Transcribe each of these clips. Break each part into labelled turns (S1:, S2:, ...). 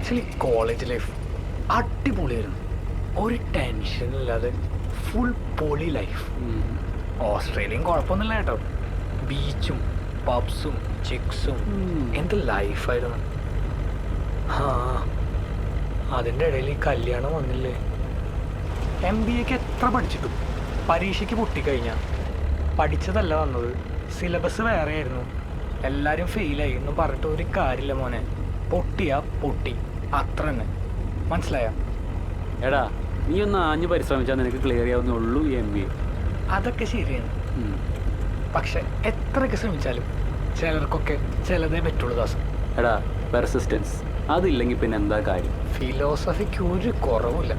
S1: Actually college life അടിപൊളിയായിരുന്നു. ഒരു ടെൻഷനില്ലാതെ full പൊളി ലൈഫ്. ഓസ്ട്രേലിയൻ കുഴപ്പമൊന്നുമില്ല കേട്ടോ. ബീച്ചും പബ്സും ചിക്സും എന്ത് ലൈഫായിരുന്നു. അതിൻ്റെ ഇടയിൽ ഈ കല്യാണം വന്നില്ലേ. MBAക്ക് എത്ര പഠിച്ചിട്ടും പരീക്ഷയ്ക്ക് പൊട്ടിക്കഴിഞ്ഞാൽ പഠിച്ചതല്ല വന്നത്, സിലബസ് വേറെ ആയിരുന്നു. എല്ലാവരും ഫെയിലായി എന്നും പറഞ്ഞിട്ട് ഒരു കാര്യമില്ല മോനെ. പൊട്ടിയാ പൊട്ടി, അത്ര തന്നെ. മനസ്സിലായോ?
S2: എടാ നീ ഒന്ന് ആഞ്ഞു പരിശ്രമിച്ചാൽ നിനക്ക് ക്ലിയർ ചെയ്യാവുന്നുള്ളൂ ഈ MBA.
S1: അതൊക്കെ ശരിയാണ്. പക്ഷെ എത്രയൊക്കെ ശ്രമിച്ചാലും ചിലർക്കൊക്കെ ചിലതേ പറ്റുള്ളൂ ദാസം.
S2: എടാ പെർസിസ്റ്റൻസ് അതില്ലെങ്കിൽ പിന്നെ എന്താ കാര്യം?
S1: ഫിലോസഫിക്ക് ഒരു കുറവുമില്ല.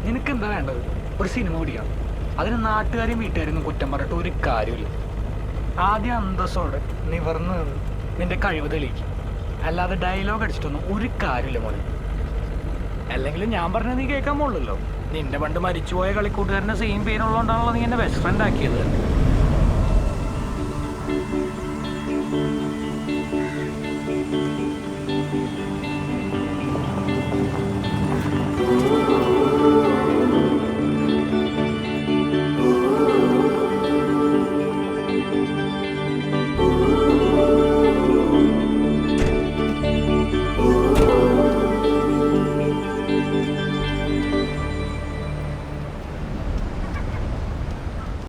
S1: നിനക്കെന്താ വേണ്ടത്? ഒരു സിനിമ പിടിക്കണം. അതിന് നാട്ടുകാരെയും വീട്ടുകാരെയൊന്നും കുറ്റം പറഞ്ഞിട്ട് ഒരു കാര്യമില്ല. ആദ്യം അന്തസ്സോടെ നിവർന്ന് നിന്ന് നിന്റെ കഴിവ് തെളിയിക്കും. അല്ലാതെ ഡയലോഗ് അടിച്ചിട്ടൊന്നും ഒരു കാര്യമില്ല മോനെ. അല്ലെങ്കിൽ ഞാൻ പറഞ്ഞത് നീ കേൾക്കാൻ പോലുള്ളല്ലോ. നിന്റെ പണ്ട് മരിച്ചുപോയ കളിക്കൂട്ടുകാരൻ്റെ സെയിം പേരുള്ളതുകൊണ്ടാണല്ലോ നീ എന്നെ ബെസ്റ്റ് ഫ്രണ്ട് ആക്കിയത്.